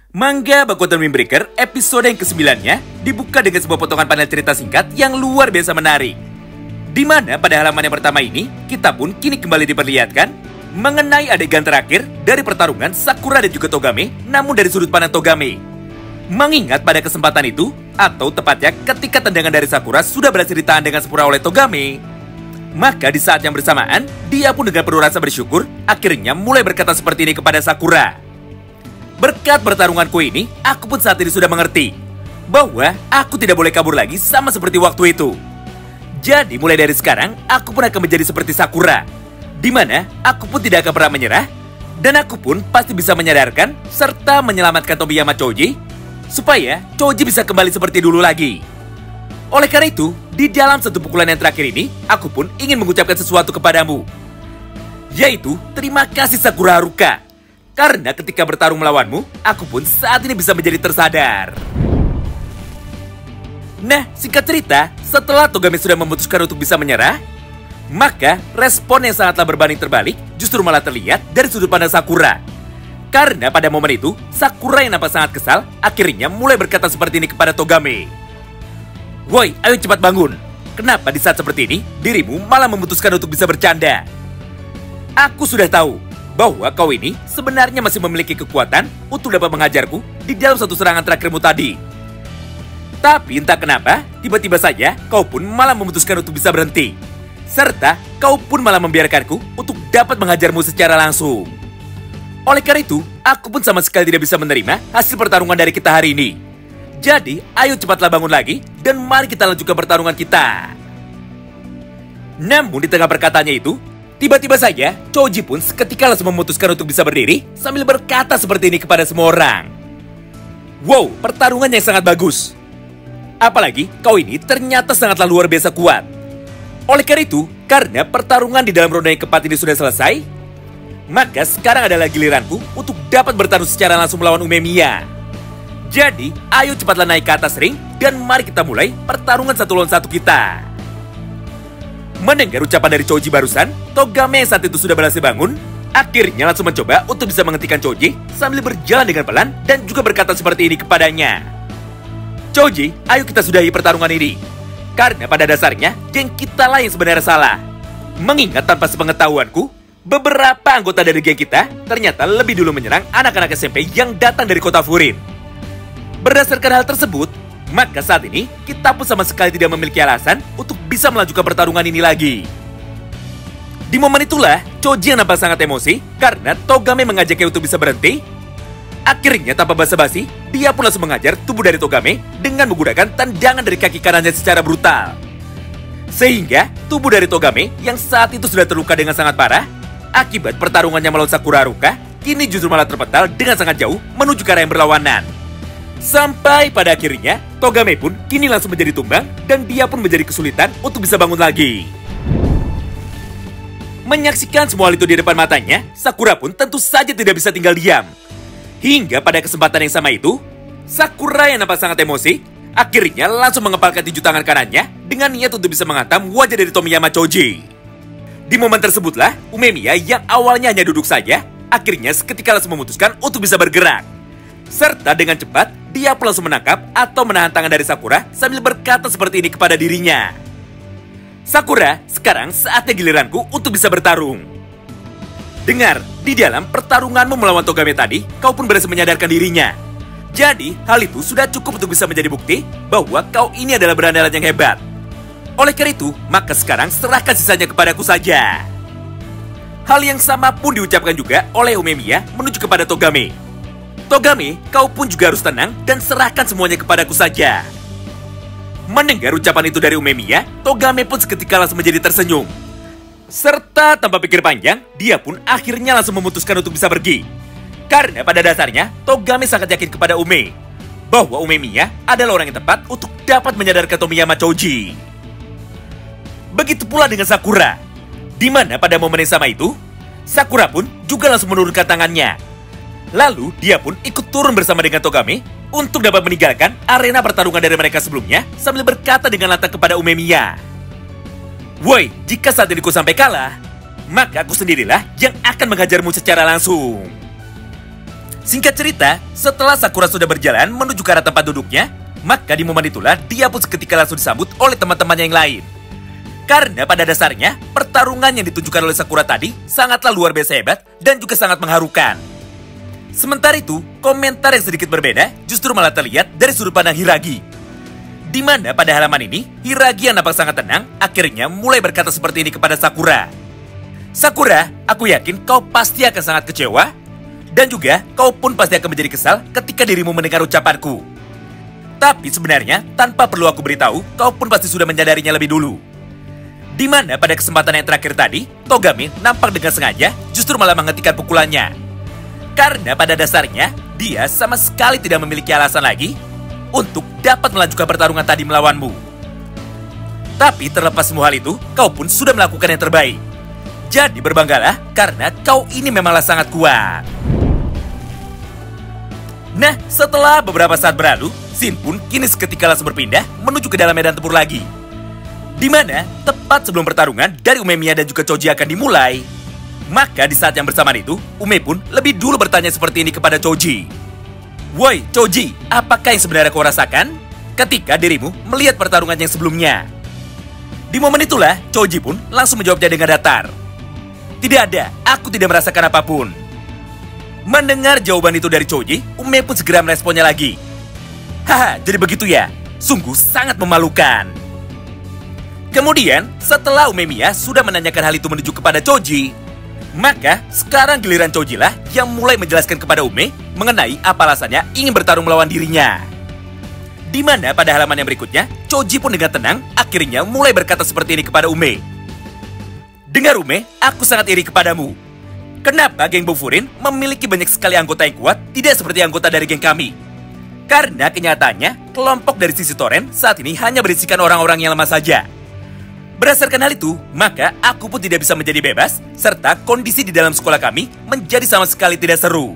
Manga Bakutan Windbreaker episode yang ke-9-nya dibuka dengan sebuah potongan panel cerita singkat yang luar biasa menarik. Di mana pada halaman yang pertama ini, kita pun kini kembali diperlihatkan mengenai adegan terakhir dari pertarungan Sakura dan juga Togame, namun dari sudut pandang Togame. Mengingat pada kesempatan itu, atau tepatnya ketika tendangan dari Sakura sudah berhasil ditahan dengan sempurna oleh Togame, maka di saat yang bersamaan, dia pun dengan penuh rasa bersyukur, akhirnya mulai berkata seperti ini kepada Sakura. Berkat pertarunganku ini, aku pun saat ini sudah mengerti bahwa aku tidak boleh kabur lagi sama seperti waktu itu. Jadi mulai dari sekarang, aku pun akan menjadi seperti Sakura, di mana aku pun tidak akan pernah menyerah, dan aku pun pasti bisa menyadarkan serta menyelamatkan Tomiyama Choji, supaya Choji bisa kembali seperti dulu lagi. Oleh karena itu, di dalam satu pukulan yang terakhir ini, aku pun ingin mengucapkan sesuatu kepadamu, yaitu terima kasih Sakura Haruka. Karena ketika bertarung melawanmu, aku pun saat ini bisa menjadi tersadar. Nah, singkat cerita, setelah Togame sudah memutuskan untuk bisa menyerah, maka respon yang sangatlah berbanding terbalik justru malah terlihat dari sudut pandang Sakura. Karena pada momen itu, Sakura yang nampak sangat kesal, akhirnya mulai berkata seperti ini kepada Togame. Woi, ayo cepat bangun. Kenapa di saat seperti ini, dirimu malah memutuskan untuk bisa bercanda? Aku sudah tahu bahwa kau ini sebenarnya masih memiliki kekuatan untuk dapat menghajarku di dalam satu serangan terakhirmu tadi. Tapi entah kenapa, tiba-tiba saja kau pun malah memutuskan untuk bisa berhenti. Serta kau pun malah membiarkanku untuk dapat menghajarmu secara langsung. Oleh karena itu, aku pun sama sekali tidak bisa menerima hasil pertarungan dari kita hari ini. Jadi, ayo cepatlah bangun lagi dan mari kita lanjutkan pertarungan kita. Namun di tengah perkataannya itu, tiba-tiba saja, Choji pun seketika langsung memutuskan untuk bisa berdiri sambil berkata seperti ini kepada semua orang. Wow, pertarungan yang sangat bagus. Apalagi, kau ini ternyata sangatlah luar biasa kuat. Oleh karena itu, karena pertarungan di dalam ronde yang keempat ini sudah selesai, maka sekarang adalah giliranku untuk dapat bertarung secara langsung melawan Umemiya. Jadi, ayo cepatlah naik ke atas ring dan mari kita mulai pertarungan 1 lawan 1 kita. Mendengar ucapan dari Choji barusan, Togame yang saat itu sudah berhasil bangun, akhirnya langsung mencoba untuk bisa menghentikan Choji sambil berjalan dengan pelan dan juga berkata seperti ini kepadanya. Choji, ayo kita sudahi pertarungan ini. Karena pada dasarnya, geng kita lah yang sebenarnya salah. Mengingat tanpa sepengetahuanku, beberapa anggota dari geng kita ternyata lebih dulu menyerang anak-anak SMP yang datang dari kota Furin. Berdasarkan hal tersebut, maka saat ini, kita pun sama sekali tidak memiliki alasan untuk bisa melanjutkan pertarungan ini lagi. Di momen itulah, Choji yang nampak sangat emosi karena Togame mengajaknya untuk bisa berhenti. Akhirnya tanpa basa-basi, dia pun langsung mengajar tubuh dari Togame dengan menggunakan tendangan dari kaki kanannya secara brutal. Sehingga, tubuh dari Togame yang saat itu sudah terluka dengan sangat parah, akibat pertarungannya melawan Sakura Haruka, kini justru malah terpental dengan sangat jauh menuju ke arah yang berlawanan. Sampai pada akhirnya, Togame pun kini langsung menjadi tumbang dan dia pun menjadi kesulitan untuk bisa bangun lagi. Menyaksikan semua hal itu di depan matanya, Sakura pun tentu saja tidak bisa tinggal diam. Hingga pada kesempatan yang sama itu, Sakura yang nampak sangat emosi, akhirnya langsung mengepalkan tinju tangan kanannya dengan niat untuk bisa menghantam wajah dari Tomiyama Choji. Di momen tersebutlah, Umemiya yang awalnya hanya duduk saja, akhirnya seketika langsung memutuskan untuk bisa bergerak. Serta dengan cepat, dia pun langsung menangkap atau menahan tangan dari Sakura sambil berkata seperti ini kepada dirinya. Sakura, sekarang saatnya giliranku untuk bisa bertarung. Dengar, di dalam pertarunganmu melawan Togame tadi, kau pun berhasil menyadarkan dirinya. Jadi, hal itu sudah cukup untuk bisa menjadi bukti bahwa kau ini adalah berandalan yang hebat. Oleh karena itu, maka sekarang serahkan sisanya kepadaku saja. Hal yang sama pun diucapkan juga oleh Umemiya menuju kepada Togame. Togame, kau pun juga harus tenang dan serahkan semuanya kepadaku saja. Mendengar ucapan itu dari Umemiya, Togame pun seketika langsung menjadi tersenyum. Serta tanpa pikir panjang, dia pun akhirnya langsung memutuskan untuk bisa pergi. Karena pada dasarnya, Togame sangat yakin kepada Ume, bahwa Umemiya adalah orang yang tepat untuk dapat menyadarkan Tomiyama Choji. Begitu pula dengan Sakura, di mana pada momen yang sama itu, Sakura pun juga langsung menurunkan tangannya. Lalu, dia pun ikut turun bersama dengan Togame untuk dapat meninggalkan arena pertarungan dari mereka sebelumnya sambil berkata dengan lantang kepada Umemiya. Woi, jika saat ini ku sampai kalah, maka aku sendirilah yang akan menghajarmu secara langsung. Singkat cerita, setelah Sakura sudah berjalan menuju ke arah tempat duduknya, maka di momen itulah dia pun seketika langsung disambut oleh teman-temannya yang lain. Karena pada dasarnya, pertarungan yang ditunjukkan oleh Sakura tadi sangatlah luar biasa hebat dan juga sangat mengharukan. Sementara itu, komentar yang sedikit berbeda justru malah terlihat dari sudut pandang Hiragi. Di mana pada halaman ini, Hiragi yang nampak sangat tenang akhirnya mulai berkata seperti ini kepada Sakura. Sakura, aku yakin kau pasti akan sangat kecewa, dan juga kau pun pasti akan menjadi kesal ketika dirimu mendengar ucapanku. Tapi sebenarnya, tanpa perlu aku beritahu, kau pun pasti sudah menyadarinya lebih dulu. Di mana pada kesempatan yang terakhir tadi, Togame nampak dengan sengaja justru malah menghentikan pukulannya. Karena pada dasarnya, dia sama sekali tidak memiliki alasan lagi untuk dapat melanjutkan pertarungan tadi melawanmu. Tapi terlepas semua hal itu, kau pun sudah melakukan yang terbaik. Jadi berbanggalah karena kau ini memanglah sangat kuat. Nah, setelah beberapa saat berlalu, Shin pun kini seketika langsung berpindah menuju ke dalam medan tempur lagi. Di mana, tepat sebelum pertarungan dari Umemiya dan juga Choji akan dimulai, maka di saat yang bersamaan itu, Ume pun lebih dulu bertanya seperti ini kepada Choji. Woi, Choji, apakah yang sebenarnya kau rasakan ketika dirimu melihat pertarungan yang sebelumnya? Di momen itulah, Choji pun langsung menjawabnya dengan datar. Tidak ada, aku tidak merasakan apapun. Mendengar jawaban itu dari Choji, Ume pun segera meresponnya lagi. Haha, jadi begitu ya? Sungguh sangat memalukan. Kemudian, setelah Umemiya sudah menanyakan hal itu menuju kepada Choji, maka sekarang giliran Choji lah yang mulai menjelaskan kepada Ume mengenai apa alasannya ingin bertarung melawan dirinya. Di mana pada halaman yang berikutnya, Choji pun dengan tenang akhirnya mulai berkata seperti ini kepada Ume. Dengar Ume, aku sangat iri kepadamu. Kenapa geng Bofurin memiliki banyak sekali anggota yang kuat, tidak seperti anggota dari geng kami? Karena kenyataannya, kelompok dari sisi Toren saat ini hanya berisikan orang-orang yang lemah saja. Berdasarkan hal itu, maka aku pun tidak bisa menjadi bebas, serta kondisi di dalam sekolah kami menjadi sama sekali tidak seru.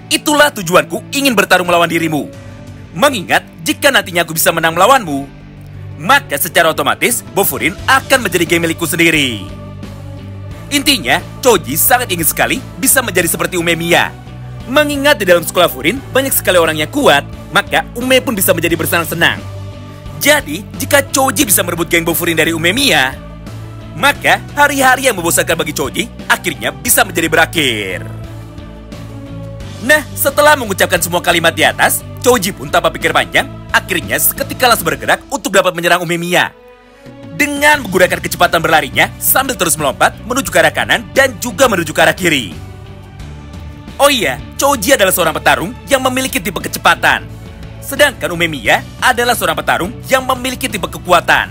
Itulah tujuanku ingin bertarung melawan dirimu. Mengingat, jika nantinya aku bisa menang melawanmu, maka secara otomatis Bofurin akan menjadi geng milikku sendiri. Intinya, Choji sangat ingin sekali bisa menjadi seperti Umemiya. Mengingat di dalam sekolah Furin banyak sekali orang yang kuat, maka Ume pun bisa menjadi bersenang-senang. Jadi, jika Choji bisa merebut geng Bofurin dari Umemiya, maka hari-hari yang membosankan bagi Choji akhirnya bisa menjadi berakhir. Nah, setelah mengucapkan semua kalimat di atas, Choji pun tanpa pikir panjang, akhirnya seketika langsung bergerak untuk dapat menyerang Umemiya. Dengan menggunakan kecepatan berlarinya sambil terus melompat menuju ke arah kanan dan juga menuju ke arah kiri. Oh iya, Choji adalah seorang petarung yang memiliki tipe kecepatan. Sedangkan Umemiya adalah seorang petarung yang memiliki tipe kekuatan.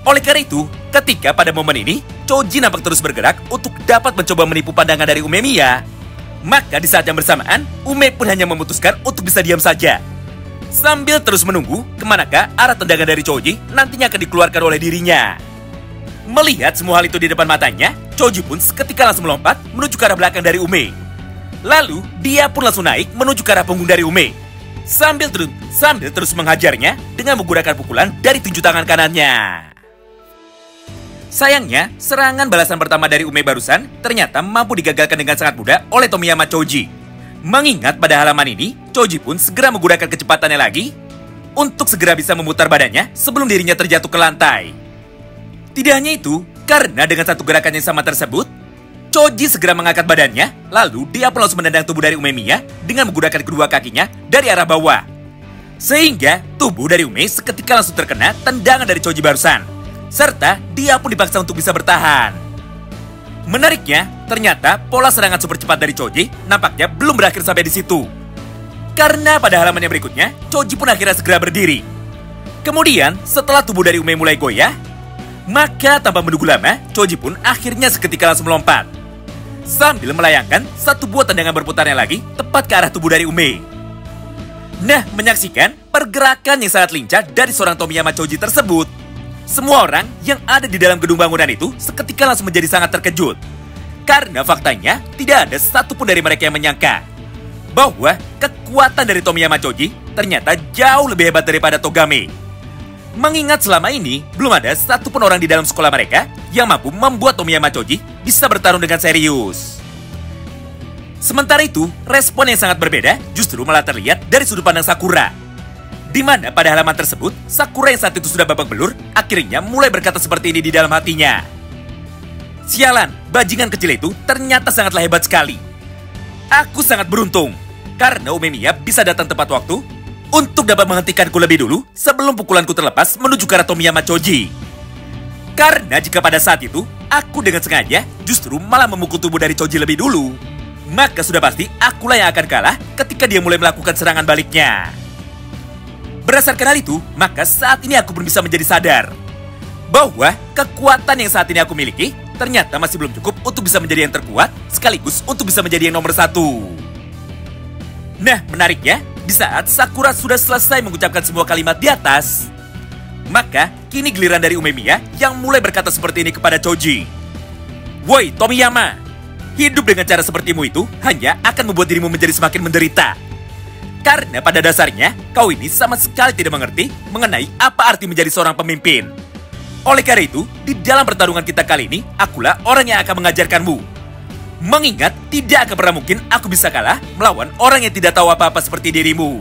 Oleh karena itu, ketika pada momen ini, Choji nampak terus bergerak untuk dapat mencoba menipu pandangan dari Umemiya, maka di saat yang bersamaan, Ume pun hanya memutuskan untuk bisa diam saja. Sambil terus menunggu kemanakah arah tendangan dari Choji nantinya akan dikeluarkan oleh dirinya. Melihat semua hal itu di depan matanya, Choji pun seketika langsung melompat menuju ke arah belakang dari Ume. Lalu, dia pun langsung naik menuju ke arah punggung dari Ume. Sambil terus menghajarnya dengan menggunakan pukulan dari tunjuk tangan kanannya. Sayangnya, serangan balasan pertama dari Ume barusan ternyata mampu digagalkan dengan sangat mudah oleh Tomiyama Choji. Mengingat pada halaman ini, Choji pun segera menggunakan kecepatannya lagi untuk segera bisa memutar badannya sebelum dirinya terjatuh ke lantai. Tidak hanya itu, karena dengan satu gerakan yang sama tersebut, Choji segera mengangkat badannya, lalu dia pun langsung menendang tubuh dari Umemiya dengan menggunakan kedua kakinya dari arah bawah. Sehingga tubuh dari Ume seketika langsung terkena tendangan dari Choji barusan, serta dia pun dipaksa untuk bisa bertahan. Menariknya, ternyata pola serangan super cepat dari Choji nampaknya belum berakhir sampai di situ. Karena pada halaman yang berikutnya, Choji pun akhirnya segera berdiri. Kemudian, setelah tubuh dari Ume mulai goyah, maka tanpa menunggu lama, Choji pun akhirnya seketika langsung melompat. Sambil melayangkan satu buah tendangan berputarnya lagi tepat ke arah tubuh dari Ume. Nah, menyaksikan pergerakan yang sangat lincah dari seorang Tomiyama Choji tersebut, semua orang yang ada di dalam gedung bangunan itu seketika langsung menjadi sangat terkejut. Karena faktanya, tidak ada satupun dari mereka yang menyangka bahwa kekuatan dari Tomiyama Choji ternyata jauh lebih hebat daripada Togame. Mengingat selama ini, belum ada satupun orang di dalam sekolah mereka yang mampu membuat Tomiyama Choji bisa bertarung dengan serius. Sementara itu, respon yang sangat berbeda justru malah terlihat dari sudut pandang Sakura. Di mana pada halaman tersebut, Sakura yang saat itu sudah babak belur, akhirnya mulai berkata seperti ini di dalam hatinya. Sialan, bajingan kecil itu ternyata sangatlah hebat sekali. Aku sangat beruntung, karena Umemiya bisa datang tepat waktu untuk dapat menghentikanku lebih dulu sebelum pukulanku terlepas menuju ke arah Tomiyama Choji. Karena jika pada saat itu, aku dengan sengaja justru malah memukul tubuh dari Choji lebih dulu, maka sudah pasti akulah yang akan kalah ketika dia mulai melakukan serangan baliknya. Berdasarkan hal itu, maka saat ini aku pun bisa menjadi sadar bahwa kekuatan yang saat ini aku miliki ternyata masih belum cukup untuk bisa menjadi yang terkuat, sekaligus untuk bisa menjadi yang nomor 1. Nah, menariknya, di saat Sakura sudah selesai mengucapkan semua kalimat di atas, maka kini giliran dari Umemiya yang mulai berkata seperti ini kepada Choji. Woi, Tomiyama! Hidup dengan cara sepertimu itu hanya akan membuat dirimu menjadi semakin menderita. Karena pada dasarnya, kau ini sama sekali tidak mengerti mengenai apa arti menjadi seorang pemimpin. Oleh karena itu, di dalam pertarungan kita kali ini, akulah orang yang akan mengajarkanmu. Mengingat tidak akan pernah mungkin aku bisa kalah melawan orang yang tidak tahu apa-apa seperti dirimu.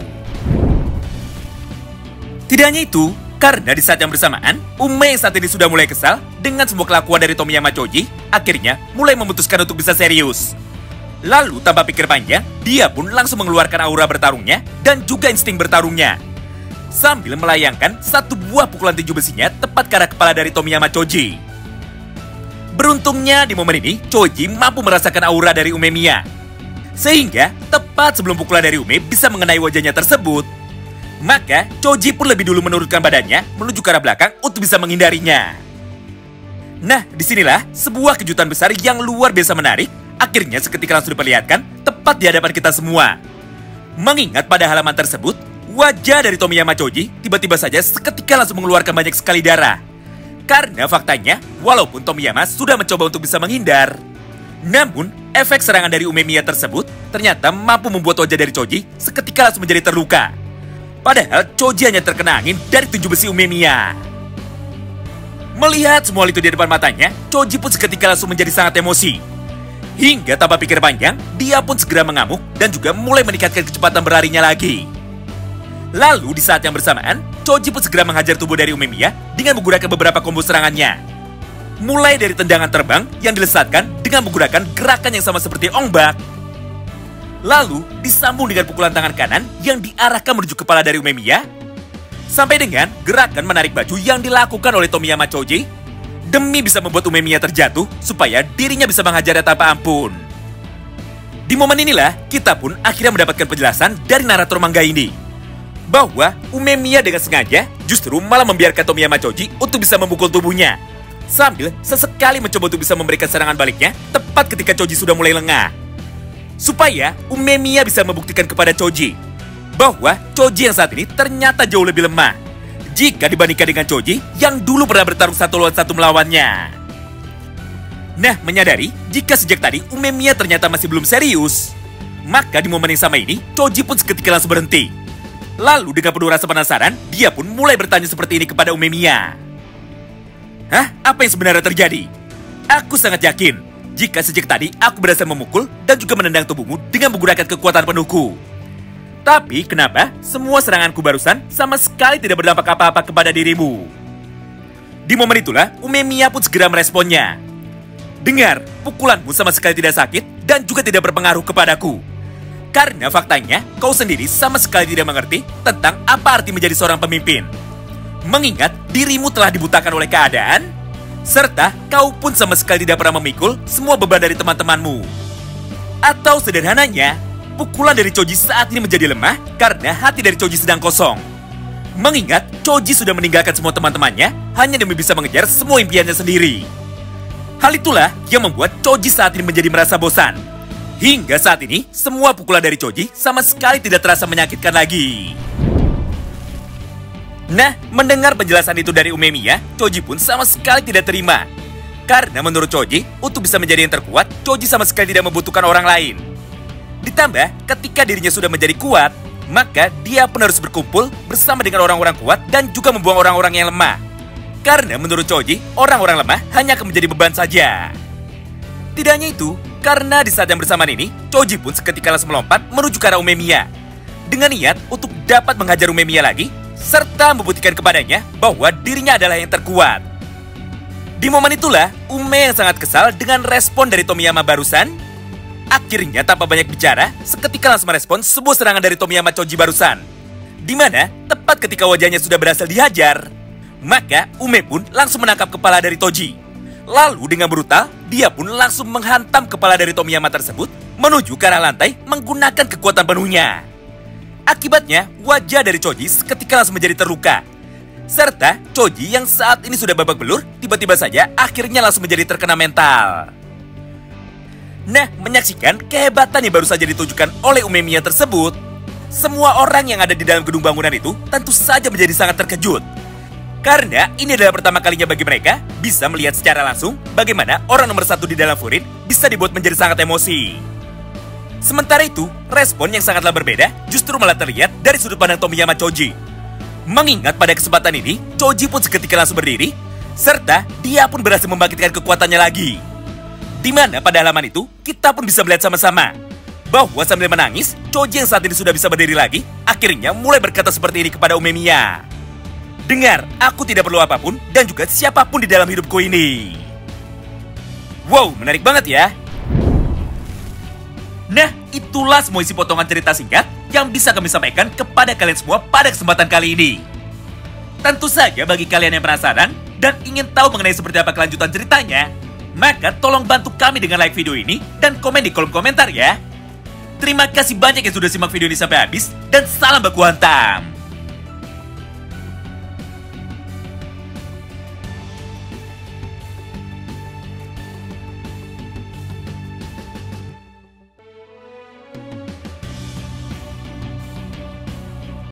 Tidak hanya itu, karena di saat yang bersamaan, Ume yang saat ini sudah mulai kesal dengan semua kelakuan dari Tomiyama Choji, akhirnya mulai memutuskan untuk bisa serius. Lalu tanpa pikir panjang, dia pun langsung mengeluarkan aura bertarungnya dan juga insting bertarungnya, sambil melayangkan satu buah pukulan tinju besinya tepat ke arah kepala dari Tomiyama Choji. Beruntungnya di momen ini, Choji mampu merasakan aura dari Umemiya, sehingga tepat sebelum pukulan dari Ume bisa mengenai wajahnya tersebut, maka Choji pun lebih dulu menurunkan badannya menuju ke arah belakang untuk bisa menghindarinya. Nah, disinilah sebuah kejutan besar yang luar biasa menarik akhirnya seketika langsung diperlihatkan tepat di hadapan kita semua. Mengingat pada halaman tersebut, wajah dari Tomiyama Choji tiba-tiba saja seketika langsung mengeluarkan banyak sekali darah. Karena faktanya, walaupun Tomiyama sudah mencoba untuk bisa menghindar, namun efek serangan dari Umemiya tersebut ternyata mampu membuat wajah dari Choji seketika langsung menjadi terluka. Padahal Choji hanya terkena angin dari tinju besi Umemiya. Melihat semua itu di depan matanya, Choji pun seketika langsung menjadi sangat emosi. Hingga tanpa pikir panjang, dia pun segera mengamuk dan juga mulai meningkatkan kecepatan berlarinya lagi. Lalu di saat yang bersamaan, Choji pun segera menghajar tubuh dari Umemiya dengan menggunakan beberapa combo serangannya. Mulai dari tendangan terbang yang dilesatkan dengan menggunakan gerakan yang sama seperti ombak. Lalu disambung dengan pukulan tangan kanan yang diarahkan menuju kepala dari Umemiya, sampai dengan gerakan menarik baju yang dilakukan oleh Tomiyama Choji demi bisa membuat Umemiya terjatuh supaya dirinya bisa menghajarnya tanpa ampun. Di momen inilah kita pun akhirnya mendapatkan penjelasan dari narator manga ini bahwa Umemiya dengan sengaja justru malah membiarkan Tomiyama Choji untuk bisa memukul tubuhnya, sambil sesekali mencoba untuk bisa memberikan serangan baliknya tepat ketika Choji sudah mulai lengah, supaya Umemiya bisa membuktikan kepada Choji bahwa Choji yang saat ini ternyata jauh lebih lemah jika dibandingkan dengan Choji yang dulu pernah bertarung 1 lawan 1 melawannya. Nah, menyadari jika sejak tadi Umemiya ternyata masih belum serius, maka di momen yang sama ini Choji pun seketika langsung berhenti. Lalu dengan penuh rasa penasaran, dia pun mulai bertanya seperti ini kepada Umemiya. Hah? Apa yang sebenarnya terjadi? Aku sangat yakin jika sejak tadi aku berhasil memukul dan juga menendang tubuhmu dengan menggunakan kekuatan penuhku. Tapi kenapa semua seranganku barusan sama sekali tidak berdampak apa-apa kepada dirimu? Di momen itulah Umemiya pun segera meresponnya. Dengar, pukulanmu sama sekali tidak sakit dan juga tidak berpengaruh kepadaku. Karena faktanya kau sendiri sama sekali tidak mengerti tentang apa arti menjadi seorang pemimpin. Mengingat dirimu telah dibutakan oleh keadaan, serta kau pun sama sekali tidak pernah memikul semua beban dari teman-temanmu. Atau sederhananya, pukulan dari Choji saat ini menjadi lemah karena hati dari Choji sedang kosong. Mengingat Choji sudah meninggalkan semua teman-temannya hanya demi bisa mengejar semua impiannya sendiri. Hal itulah yang membuat Choji saat ini menjadi merasa bosan. Hingga saat ini, semua pukulan dari Choji sama sekali tidak terasa menyakitkan lagi. Nah, mendengar penjelasan itu dari Umemiya, Choji pun sama sekali tidak terima. Karena menurut Choji, untuk bisa menjadi yang terkuat, Choji sama sekali tidak membutuhkan orang lain. Ditambah, ketika dirinya sudah menjadi kuat, maka dia pun harus berkumpul bersama dengan orang-orang kuat dan juga membuang orang-orang yang lemah. Karena menurut Choji, orang-orang lemah hanya akan menjadi beban saja. Tidak hanya itu, Karena di saat yang bersamaan ini, Choji pun seketika langsung melompat menuju ke arah Umemiya dengan niat untuk dapat menghajar Umemiya lagi, serta membuktikan kepadanya bahwa dirinya adalah yang terkuat. Di momen itulah, Ume yang sangat kesal dengan respon dari Tomiyama barusan, akhirnya tanpa banyak bicara, seketika langsung merespon sebuah serangan dari Tomiyama Choji barusan. Di mana, tepat ketika wajahnya sudah berhasil dihajar, maka Ume pun langsung menangkap kepala dari Toji. Lalu dengan brutal, dia pun langsung menghantam kepala dari Tomiyama tersebut menuju ke arah lantai menggunakan kekuatan penuhnya. Akibatnya, wajah dari Choji seketika langsung menjadi terluka. Serta Choji yang saat ini sudah babak belur, tiba-tiba saja akhirnya langsung menjadi terkena mental. Nah, menyaksikan kehebatan yang baru saja ditunjukkan oleh Umemiya tersebut, semua orang yang ada di dalam gedung bangunan itu tentu saja menjadi sangat terkejut. Karena ini adalah pertama kalinya bagi mereka bisa melihat secara langsung bagaimana orang nomor 1 di dalam Furin bisa dibuat menjadi sangat emosi. Sementara itu, respon yang sangatlah berbeda justru malah terlihat dari sudut pandang Tomiyama Choji. Mengingat pada kesempatan ini, Choji pun seketika langsung berdiri, serta dia pun berhasil membangkitkan kekuatannya lagi. Di mana pada halaman itu, kita pun bisa melihat sama-sama bahwa sambil menangis, Choji yang saat ini sudah bisa berdiri lagi, akhirnya mulai berkata seperti ini kepada Umemiya. Dengar, aku tidak perlu apapun dan juga siapapun di dalam hidupku ini. Wow, menarik banget ya. Nah, itulah semua isi potongan cerita singkat yang bisa kami sampaikan kepada kalian semua pada kesempatan kali ini. Tentu saja bagi kalian yang penasaran dan ingin tahu mengenai seperti apa kelanjutan ceritanya, maka tolong bantu kami dengan like video ini dan komen di kolom komentar ya. Terima kasih banyak yang sudah simak video ini sampai habis dan salam baku hantam.